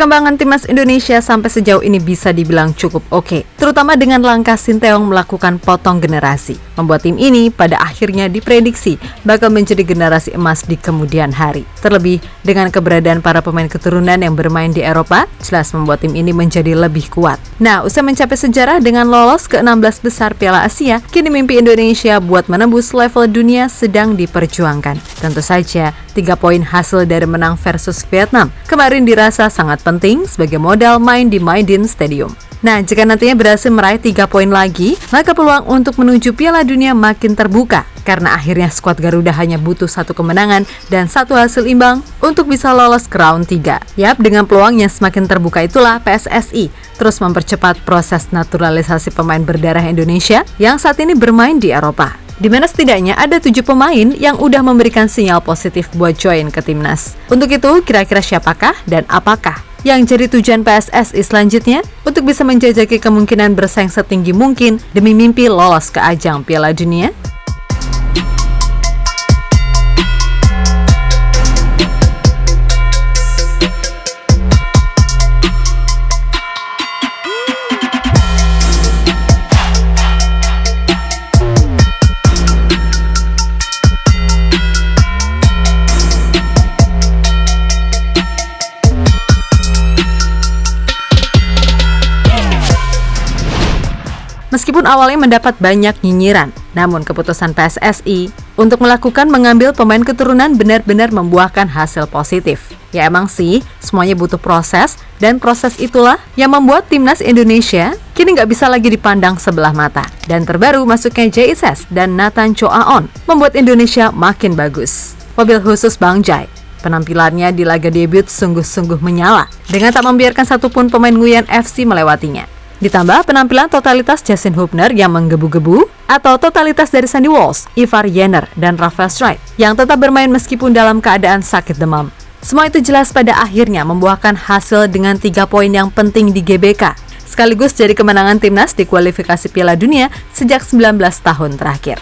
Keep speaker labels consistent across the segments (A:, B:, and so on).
A: Perkembangan timnas Indonesia sampai sejauh ini bisa dibilang cukup oke, terutama dengan langkah Sinteyong melakukan potong generasi, membuat tim ini pada akhirnya diprediksi bakal menjadi generasi emas di kemudian hari. Terlebih dengan keberadaan para pemain keturunan yang bermain di Eropa, jelas membuat tim ini menjadi lebih kuat. Nah, usai mencapai sejarah dengan lolos ke 16 besar Piala Asia, kini mimpi Indonesia buat menembus level dunia sedang diperjuangkan. Tentu saja, 3 poin hasil dari menang versus Vietnam kemarin dirasa sangat penting sebagai modal main di Maidin Stadium. Nah, jika nantinya berhasil meraih 3 poin lagi, maka peluang untuk menuju Piala Dunia makin terbuka, karena akhirnya skuad Garuda hanya butuh 1 kemenangan dan 1 hasil imbang untuk bisa lolos ke round 3. Yap, dengan peluang yang semakin terbuka itulah PSSI terus mempercepat proses naturalisasi pemain berdarah Indonesia yang saat ini bermain di Eropa, di mana setidaknya ada 7 pemain yang udah memberikan sinyal positif buat join ke timnas. Untuk itu, kira-kira siapakah dan apakah yang jadi tujuan PSSI selanjutnya untuk bisa menjajaki kemungkinan bersaing setinggi mungkin demi mimpi lolos ke ajang Piala Dunia? Meskipun awalnya mendapat banyak nyinyiran, namun keputusan PSSI untuk mengambil pemain keturunan benar-benar membuahkan hasil positif. Ya emang sih, semuanya butuh proses, dan proses itulah yang membuat timnas Indonesia kini nggak bisa lagi dipandang sebelah mata. Dan terbaru masuknya JSS dan Nathan Choaon membuat Indonesia makin bagus. Mobil khusus Bang Jai, penampilannya di laga debut sungguh-sungguh menyala, dengan tak membiarkan satupun pemain Nguyen FC melewatinya. Ditambah penampilan totalitas Justin Hubner yang menggebu-gebu, atau totalitas dari Sandy Walsh, Ivar Jenner, dan Rafael Streit yang tetap bermain meskipun dalam keadaan sakit demam. Semua itu jelas pada akhirnya membuahkan hasil dengan 3 poin yang penting di GBK, sekaligus jadi kemenangan timnas di kualifikasi Piala Dunia sejak 19 tahun terakhir.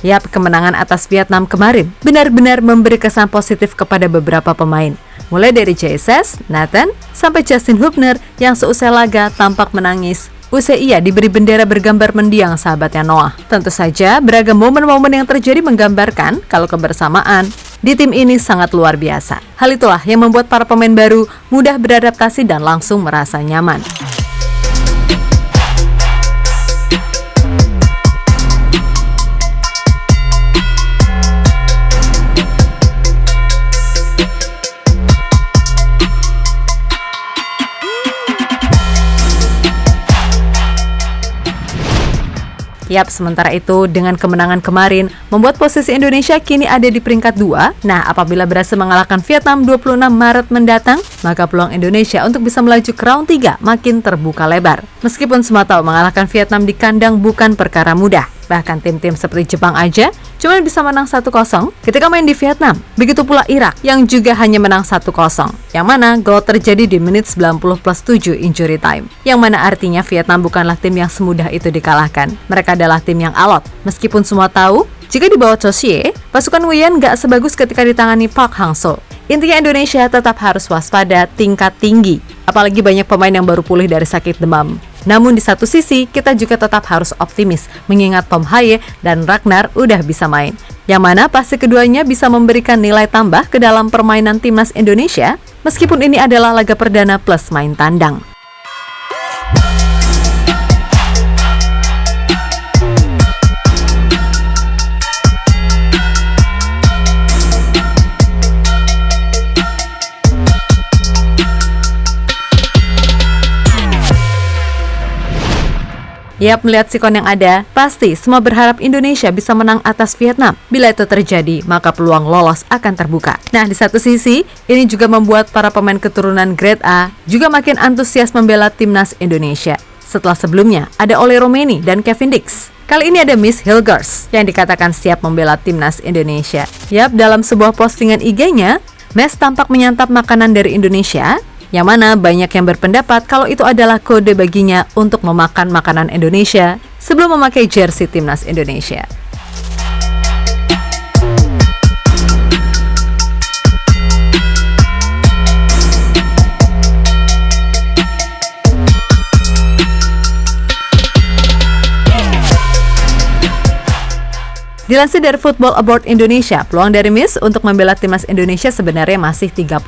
A: Yap, kemenangan atas Vietnam kemarin benar-benar memberi kesan positif kepada beberapa pemain. Mulai dari JSS, Nathan, sampai Justin Hubner yang seusai laga tampak menangis usai ia diberi bendera bergambar mendiang sahabatnya Noah. Tentu saja, beragam momen-momen yang terjadi menggambarkan kalau kebersamaan di tim ini sangat luar biasa. Hal itulah yang membuat para pemain baru mudah beradaptasi dan langsung merasa nyaman. Yap, sementara itu dengan kemenangan kemarin membuat posisi Indonesia kini ada di peringkat 2. Nah, apabila berhasil mengalahkan Vietnam 26 Maret mendatang, maka peluang Indonesia untuk bisa melaju ke round 3 makin terbuka lebar. Meskipun semua tahu mengalahkan Vietnam di kandang bukan perkara mudah. Bahkan tim-tim seperti Jepang aja cuma bisa menang 1-0 ketika main di Vietnam. Begitu pula Irak yang juga hanya menang 1-0. Yang mana gol terjadi di menit 90+7 injury time. Yang mana artinya Vietnam bukanlah tim yang semudah itu dikalahkan. Mereka adalah tim yang alot. Meskipun semua tahu, jika di bawah Chosie, pasukan Nguyen gak sebagus ketika ditangani Park Hang-seo. Intinya Indonesia tetap harus waspada tingkat tinggi. Apalagi banyak pemain yang baru pulih dari sakit demam. Namun di satu sisi, kita juga tetap harus optimis mengingat Tom Haye dan Ragnar udah bisa main. Yang mana pasti keduanya bisa memberikan nilai tambah ke dalam permainan timnas Indonesia, meskipun ini adalah laga perdana plus main tandang. Yap, melihat sikon yang ada, pasti semua berharap Indonesia bisa menang atas Vietnam. Bila itu terjadi, maka peluang lolos akan terbuka. Nah, di satu sisi, ini juga membuat para pemain keturunan Grade A juga makin antusias membela timnas Indonesia. setelah sebelumnya ada Ole Romeni dan Kevin Dix. Kali ini ada Miss Hilgers yang dikatakan siap membela timnas Indonesia. Yap, dalam sebuah postingan IG-nya, Mes tampak menyantap makanan dari Indonesia, yang mana banyak yang berpendapat kalau itu adalah kode baginya untuk memakan makanan Indonesia sebelum memakai jersey timnas Indonesia. Dilansir dari Football Abroad Indonesia, peluang dari Miss untuk membela timnas Indonesia sebenarnya masih 30%.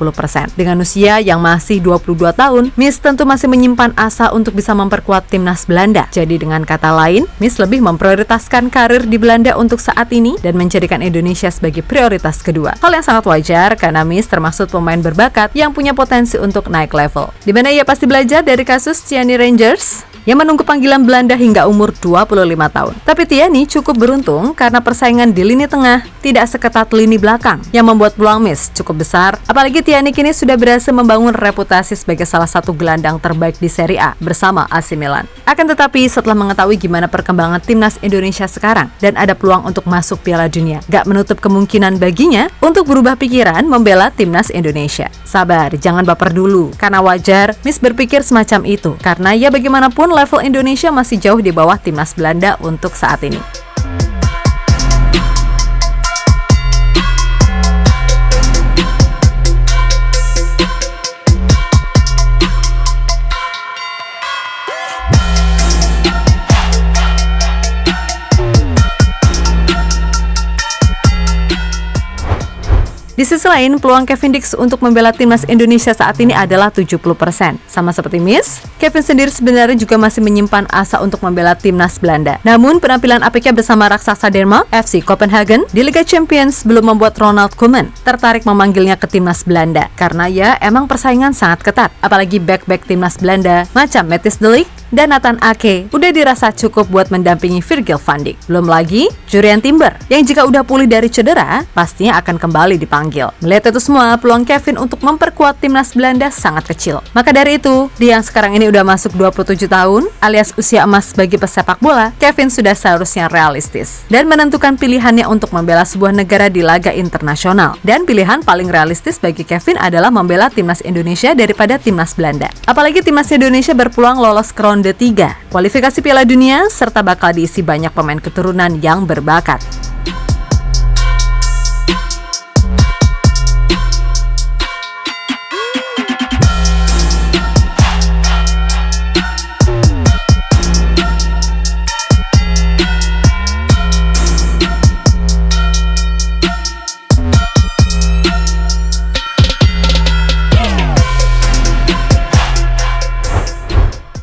A: Dengan usia yang masih 22 tahun, Miss tentu masih menyimpan asa untuk bisa memperkuat timnas Belanda. Jadi dengan kata lain, Miss lebih memprioritaskan karir di Belanda untuk saat ini dan menjadikan Indonesia sebagai prioritas kedua. Hal yang sangat wajar karena Miss termasuk pemain berbakat yang punya potensi untuk naik level. Di mana ia pasti belajar dari kasus Tiani Rangers yang menunggu panggilan Belanda hingga umur 25 tahun. Tapi Tiani cukup beruntung karena persaingan di lini tengah tidak seketat lini belakang yang membuat peluang Miss cukup besar. Apalagi Tiani kini sudah berhasil membangun reputasi sebagai salah satu gelandang terbaik di Serie A bersama AC Milan. Akan tetapi setelah mengetahui gimana perkembangan timnas Indonesia sekarang dan ada peluang untuk masuk Piala Dunia, gak menutup kemungkinan baginya untuk berubah pikiran membela timnas Indonesia. Sabar, jangan baper dulu, karena wajar Miss berpikir semacam itu, karena ya bagaimanapun level Indonesia masih jauh di bawah timnas Belanda untuk saat ini. Di sisi lain, peluang Kevin Dix untuk membela timnas Indonesia saat ini adalah 70%. Sama seperti Miss, Kevin sendiri sebenarnya juga masih menyimpan asa untuk membela timnas Belanda. Namun, penampilan APK bersama raksasa Denmark, FC Copenhagen, di Liga Champions belum membuat Ronald Koeman tertarik memanggilnya ke timnas Belanda. Karena ya, emang persaingan sangat ketat. Apalagi back-back timnas Belanda, macam Matthijs de Ligt dan Nathan Ake udah dirasa cukup buat mendampingi Virgil van Dijk. Belum lagi Jurriën Timber yang jika udah pulih dari cedera pastinya akan kembali dipanggil. Melihat itu semua, peluang Kevin untuk memperkuat timnas Belanda sangat kecil. Maka dari itu, dia yang sekarang ini udah masuk 27 tahun alias usia emas bagi pesepak bola, Kevin sudah seharusnya realistis dan menentukan pilihannya untuk membela sebuah negara di laga internasional. Dan pilihan paling realistis bagi Kevin adalah membela timnas Indonesia daripada timnas Belanda. Apalagi timnas Indonesia berpeluang lolos ke ronde 3, kualifikasi Piala Dunia, serta bakal diisi banyak pemain keturunan yang berbakat.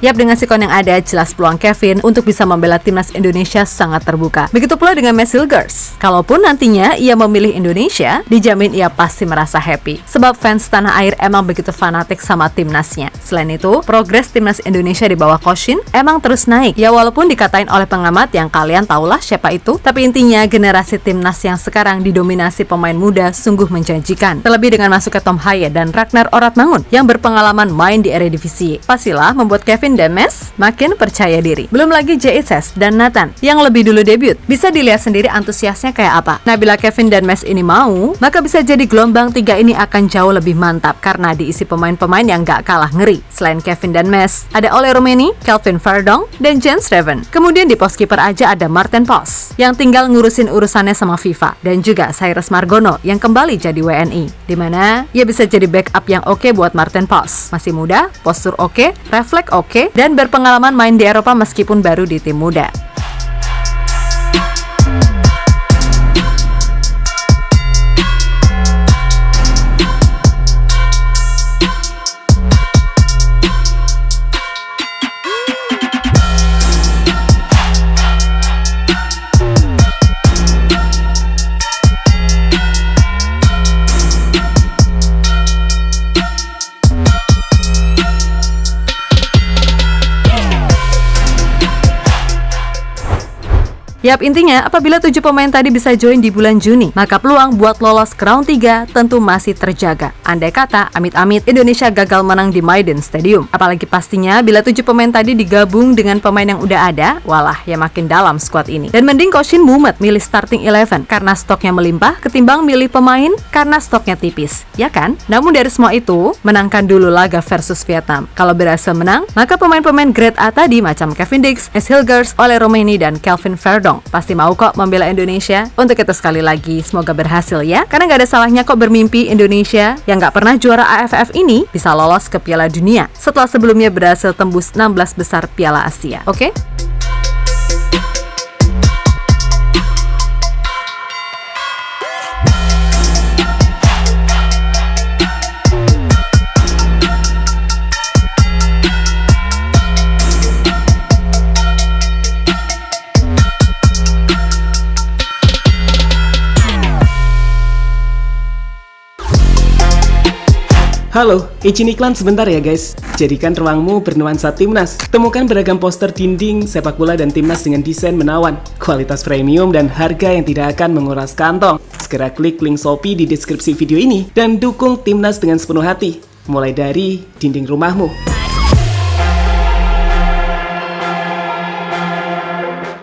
A: Yap, dengan sikon yang ada, jelas peluang Kevin untuk bisa membela timnas Indonesia sangat terbuka. Begitu pula dengan Miss Hilgers. Kalaupun nantinya ia memilih Indonesia, dijamin ia pasti merasa happy. Sebab fans tanah air emang begitu fanatik sama timnasnya. Selain itu, progres timnas Indonesia di bawah Coach Shin emang terus naik. Ya walaupun dikatain oleh pengamat yang kalian tahulah siapa itu, tapi intinya generasi timnas yang sekarang didominasi pemain muda sungguh menjanjikan. Terlebih dengan masuknya Tom Haaien dan Ragnar Oratmangun yang berpengalaman main di Eredivisie. Pastilah membuat Kevin dan Mes makin percaya diri. Belum lagi JSS dan Nathan yang lebih dulu debut. Bisa dilihat sendiri antusiasnya kayak apa. Nah, bila Kevin dan Mes ini mau, maka bisa jadi gelombang 3 ini akan jauh lebih mantap karena diisi pemain-pemain yang gak kalah ngeri. Selain Kevin dan Mes, ada Ole Romeni, Kelvin Verdonk, dan Jens Reven. Kemudian di pos kiper aja ada Marten Pos yang tinggal ngurusin urusannya sama FIFA, dan juga Cyrus Margono yang kembali jadi WNI. Dimana ia bisa jadi backup yang oke buat Marten Pos. Masih muda, postur oke, refleks oke, dan berpengalaman main di Eropa meskipun baru di tim muda. Yap, intinya apabila 7 pemain tadi bisa join di bulan Juni, maka peluang buat lolos ke round 3 tentu masih terjaga. Andai kata, amit-amit, Indonesia gagal menang di Maiden Stadium. Apalagi pastinya, bila 7 pemain tadi digabung dengan pemain yang udah ada, walah ya makin dalam squad ini. Dan mending Coach Shin mumet milih starting 11 karena stoknya melimpah, ketimbang milih pemain karena stoknya tipis, ya kan? Namun dari semua itu, menangkan dulu laga versus Vietnam. Kalau berhasil menang, maka pemain-pemain grade A tadi macam Kevin Dix, S. Hilgers, Ole Romeni, dan Kelvin Verdonk pasti mau kok membela Indonesia. Untuk itu sekali lagi, semoga berhasil ya. Karena nggak ada salahnya kok bermimpi Indonesia yang nggak pernah juara AFF ini bisa lolos ke Piala Dunia setelah sebelumnya berhasil tembus 16 besar Piala Asia. Oke?
B: Halo, izin iklan sebentar ya guys. Jadikan ruangmu bernuansa Timnas. Temukan beragam poster dinding, sepak bola dan Timnas dengan desain menawan, kualitas premium dan harga yang tidak akan menguras kantong. Segera klik link Shopee di deskripsi video ini dan dukung Timnas dengan sepenuh hati. Mulai dari dinding rumahmu.